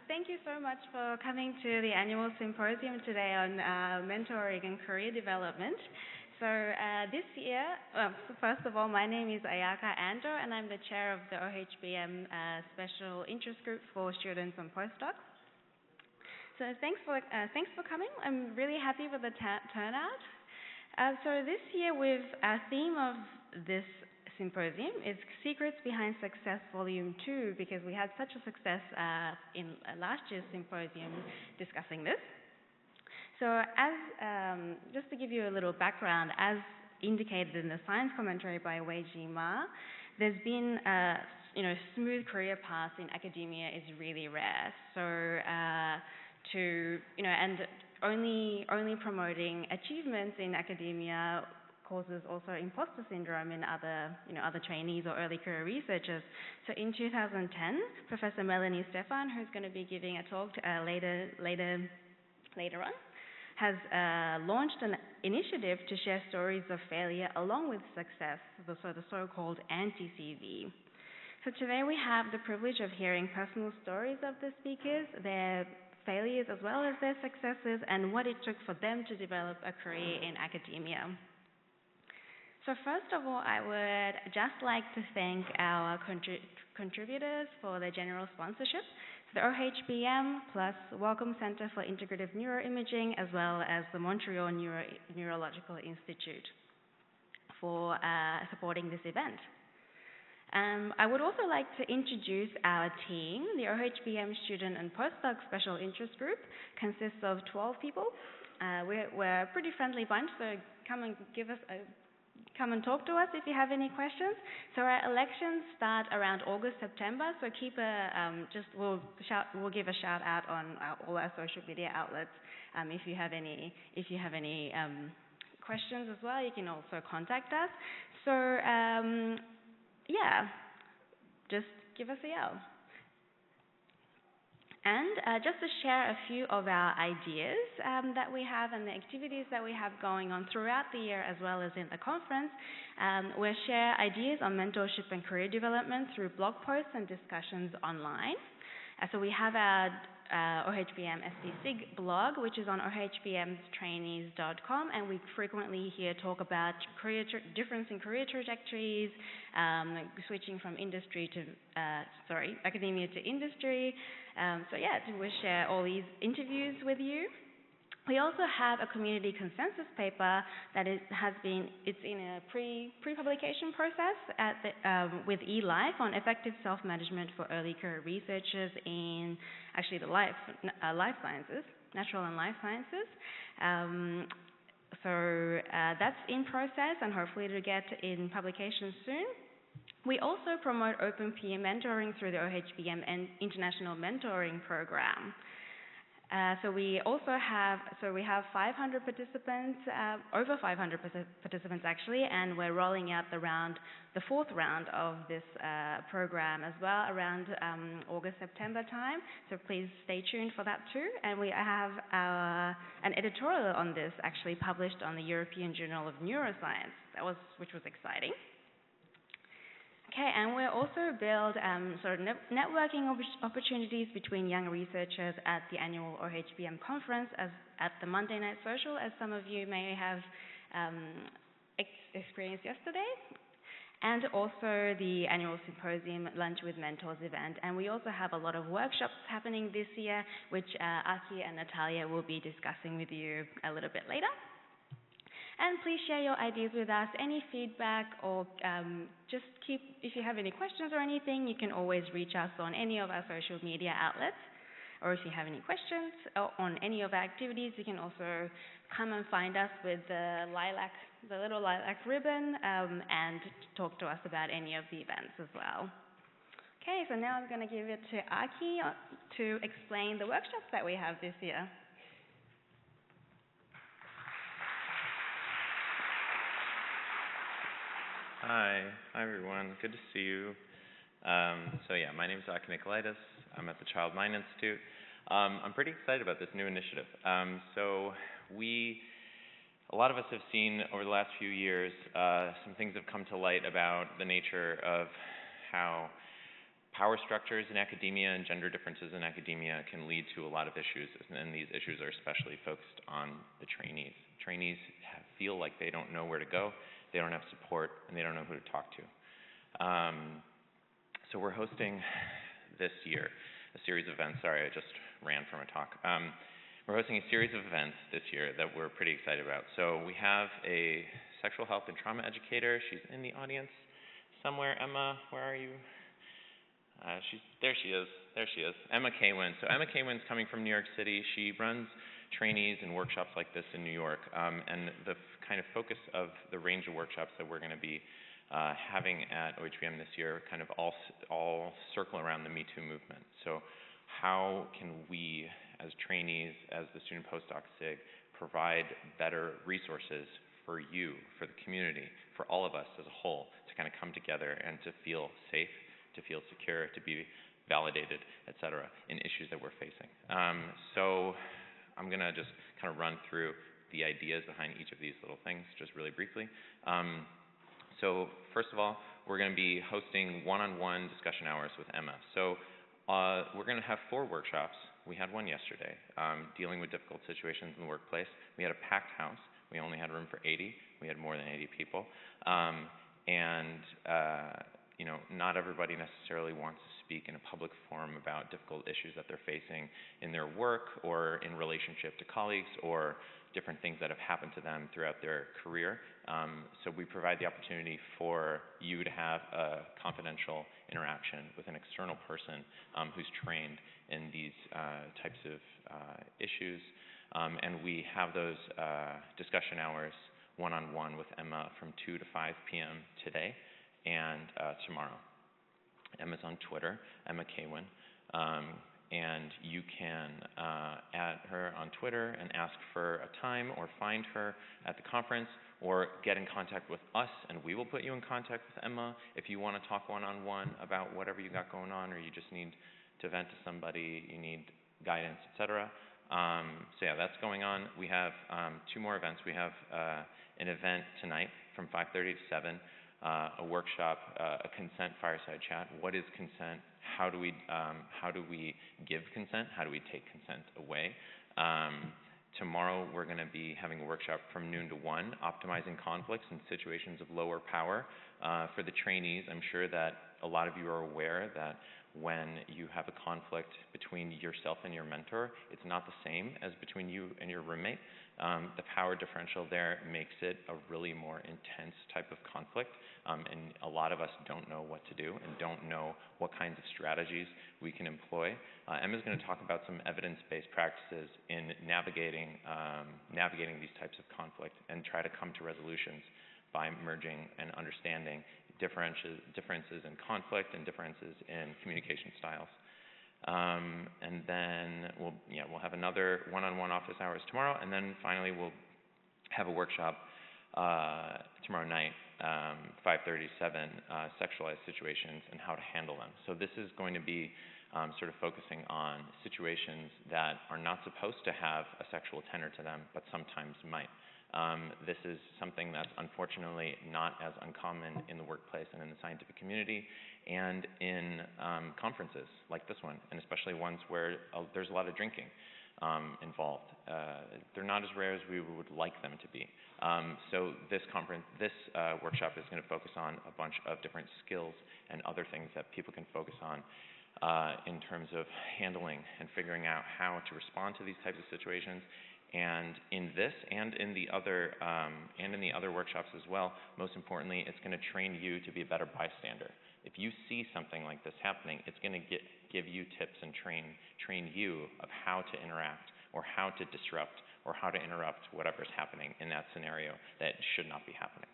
Thank you so much for coming to the annual symposium today on mentoring and career development. So this year, first of all, my name is Ayaka Ando, and I'm the chair of the OHBM Special Interest Group for students and postdocs. So thanks for coming. I'm really happy with the turnout. So this year, our theme of this symposium is Secrets Behind Success Volume 2, because we had such a success in last year's symposium discussing this. So just to give you a little background, as indicated in the science commentary by Wei-Ji Ma, there's been smooth career paths in academia is really rare. So and only promoting achievements in academia causes also imposter syndrome in other trainees or early career researchers. So in 2010, Professor Melanie Stephan, who's going to be giving a talk later on, has launched an initiative to share stories of failure along with success, the so-called anti-CV. So today we have the privilege of hearing personal stories of the speakers, their failures as well as their successes, and what it took for them to develop a career in academia. So first of all, I would just like to thank our contributors for their general sponsorship, the OHBM plus Wellcome Center for Integrative Neuroimaging, as well as the Montreal Neurological Institute for supporting this event. I would also like to introduce our team. The OHBM Student and Postdoc Special Interest Group consists of 12 people. We're a pretty friendly bunch, so come and talk to us if you have any questions. So our elections start around August, September. So we'll give a shout out on all our social media outlets. If you have any questions as well, you can also contact us. So just give us a yell. And just to share a few of our ideas that we have and the activities that we have going on throughout the year as well as in the conference, we'll share ideas on mentorship and career development through blog posts and discussions online. So we have our OHBM SIG blog, which is on ohbmstrainees.com, and we frequently here talk about difference in career trajectories, switching from academia to industry. We'll share all these interviews with you. We also have a community consensus paper that it's in a pre-publication process with eLife on effective self-management for early career researchers in actually the life sciences, natural and life sciences. That's in process and hopefully to get in publication soon. We also promote open peer mentoring through the OHBM and International Mentoring Program. We have 500 participants, over 500 participants actually, and we're rolling out the fourth round of this program as well around August, September time. So please stay tuned for that too. And we have an editorial on this actually published on the European Journal of Neuroscience, which was exciting. Okay, and we'll also build networking opportunities between young researchers at the annual OHBM conference at the Monday Night Social, as some of you may have experienced yesterday, and also the annual Symposium Lunch with Mentors event. And we also have a lot of workshops happening this year, which Aki and Natalia will be discussing with you a little bit later. And please share your ideas with us, any feedback, or if you have any questions or anything, you can always reach us on any of our social media outlets. Or if you have any questions on any of our activities, you can also come and find us with the little lilac ribbon, and talk to us about any of the events as well. Okay, so now I'm going to give it to Aki to explain the workshops that we have this year. Hi everyone, good to see you. My name is Aki Nicolaitis. I'm at the Child Mind Institute. I'm pretty excited about this new initiative. A lot of us have seen over the last few years, some things have come to light about the nature of how power structures in academia and gender differences in academia can lead to a lot of issues, and these issues are especially focused on the trainees. Trainees feel like they don't know where to go, they don't have support, and they don't know who to talk to. So we're hosting this year a series of events. Sorry, I just ran from a talk. We're hosting a series of events this year that we're pretty excited about. So we have a sexual health and trauma educator. She's in the audience somewhere. Emma, where are you? There she is. Emma Kaywin. So Emma Kaywin's coming from New York City. She runs trainees and workshops like this in New York. And the kind of focus of the range of workshops that we're going to be having at OHBM this year kind of all circle around the Me Too movement. So how can we, as trainees, as the student postdoc SIG, provide better resources for you, for the community, for all of us as a whole, to kind of come together and to feel safe, to feel secure, to be validated, et cetera, in issues that we're facing. So I'm going to just kind of run through the ideas behind each of these little things just really briefly. So first of all, we're going to be hosting one-on-one discussion hours with Emma. So we're going to have 4 workshops. We had one yesterday, dealing with difficult situations in the workplace. We had a packed house. We only had room for 80. We had more than 80 people. You know, not everybody necessarily wants to speak in a public forum about difficult issues that they're facing in their work or in relationship to colleagues or different things that have happened to them throughout their career. So we provide the opportunity for you to have a confidential interaction with an external person who's trained in these types of issues. And we have those discussion hours one-on-one with Emma from 2 to 5 p.m. today and tomorrow. Emma's on Twitter, Emma Kaywin, and you can add her on Twitter and ask for a time, or find her at the conference, or get in contact with us, and we will put you in contact with Emma if you want to talk one-on-one about whatever you got going on, or you just need to vent to somebody, you need guidance, etc. So yeah, that's going on. We have 2 more events. We have an event tonight from 5:30 to 7, a workshop, a consent fireside chat. What is consent? How do we give consent? How do we take consent away? Tomorrow we're going to be having a workshop from noon to 1, optimizing conflicts in situations of lower power. For the trainees, I'm sure that a lot of you are aware that when you have a conflict between yourself and your mentor, it's not the same as between you and your roommate. The power differential there makes it a really more intense type of conflict, and a lot of us don't know what to do and don't know what kinds of strategies we can employ. Emma's going to talk about some evidence-based practices in navigating these types of conflict and try to come to resolutions by merging and understanding differences in conflict and differences in communication styles. And then we'll have another one-on-one office hours tomorrow, and then finally we'll have a workshop tomorrow night, 5:30 to 7, sexualized situations and how to handle them. So this is going to be sort of focusing on situations that are not supposed to have a sexual tenor to them, but sometimes might. This is something that's unfortunately not as uncommon in the workplace and in the scientific community and in conferences like this one, and especially ones where there's a lot of drinking involved. They're not as rare as we would like them to be. So this workshop is going to focus on a bunch of different skills and other things that people can focus on in terms of handling and figuring out how to respond to these types of situations. And in this and in the other workshops as well, most importantly, it's going to train you to be a better bystander. If you see something like this happening, it's going to give you tips and train you of how to interact or how to disrupt or how to interrupt whatever's happening in that scenario that should not be happening.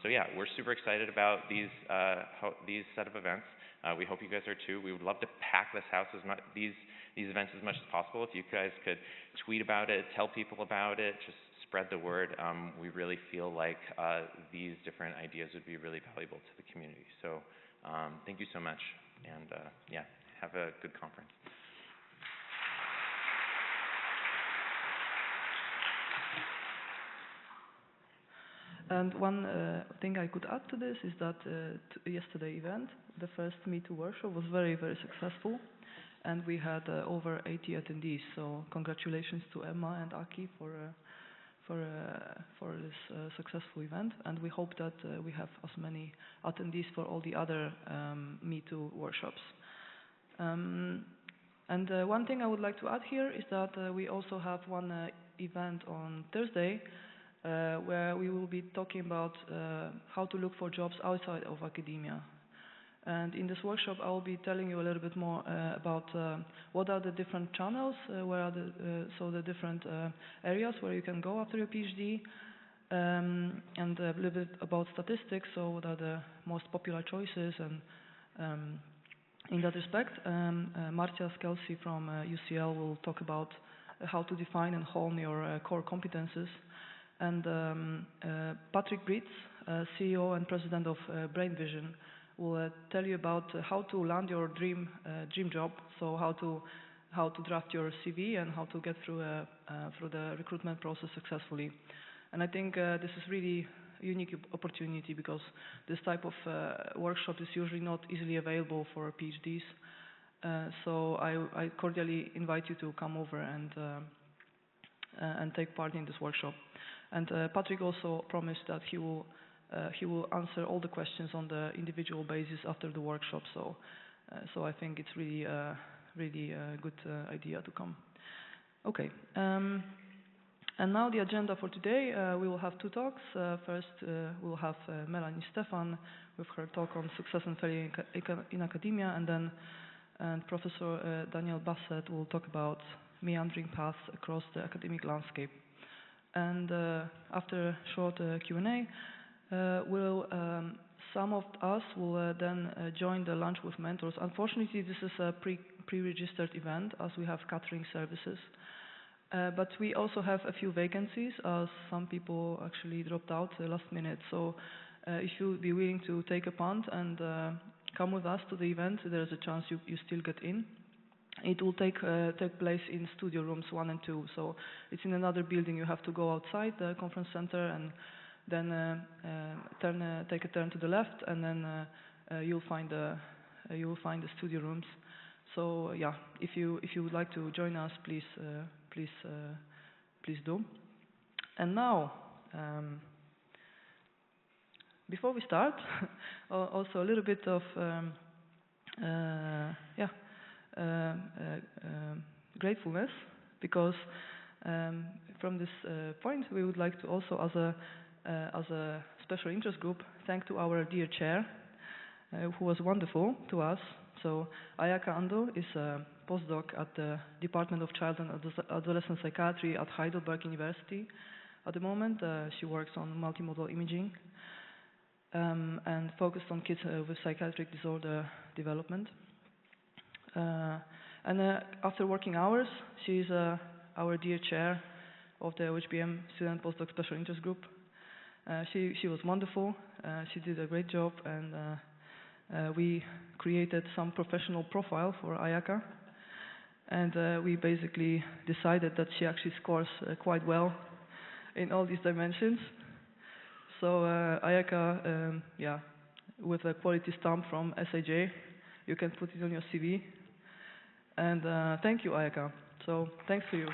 So yeah, we're super excited about these set of events. We hope you guys are too. We would love to pack this house these events as much as possible. If you guys could tweet about it, tell people about it, just spread the word. We really feel like these different ideas would be really valuable to the community. So thank you so much, and yeah, have a good conference. And one thing I could add to this is that yesterday event, the first Me Too workshop, was very, very successful. And we had over 80 attendees. So congratulations to Emma and Aki for this successful event. And we hope that we have as many attendees for all the other Me Too workshops. And one thing I would like to add here is that we also have one event on Thursday where we will be talking about how to look for jobs outside of academia. And in this workshop, I will be telling you a little bit more about what are the different channels, where are the different areas where you can go after your PhD, and a little bit about statistics, so what are the most popular choices. And in that respect, Marcia Skelsey from UCL will talk about how to define and hone your core competences. And Patrick Britz, CEO and president of Brain Vision, will tell you about how to land your dream job. So how to draft your CV and how to get through the recruitment process successfully. And I think this is really a unique opportunity because this type of workshop is usually not easily available for PhDs. So I cordially invite you to come over and take part in this workshop. And Patrick also promised that he will answer all the questions on the individual basis after the workshop. So I think it's really a good idea to come. Okay. And now the agenda for today. We will have two talks. First, we'll have Melanie Stefan with her talk on success and failure in academia, and then Professor Daniel Bassett will talk about meandering paths across the academic landscape. And after a short Q&A, some of us will then join the Lunch with Mentors. Unfortunately, this is a pre-registered event as we have catering services. But we also have a few vacancies as some people actually dropped out last minute. So if you would be willing to take a punt and come with us to the event, there is a chance you still get in. It will take place in studio rooms 1 and 2. So it's in another building. You have to go outside the conference center and then take a turn to the left, and then you'll find the studio rooms. So yeah, if you would like to join us, please do. And now, before we start, also a little bit of gratefulness, because from this point we would like to also, as a special interest group, thank to our dear chair, who was wonderful to us. So Ayaka Ando is a postdoc at the Department of Child and Adolescent Psychiatry at Heidelberg University. At the moment, she works on multimodal imaging and focused on kids with psychiatric disorder development. And after working hours, she's our dear chair of the OHBM Student Postdoc Special Interest Group. She was wonderful. She did a great job, and we created some professional profile for Ayaka. And we basically decided that she actually scores quite well in all these dimensions. So Ayaka, with a quality stamp from SIG, you can put it on your CV. And thank you, Ayaka. So thanks to you.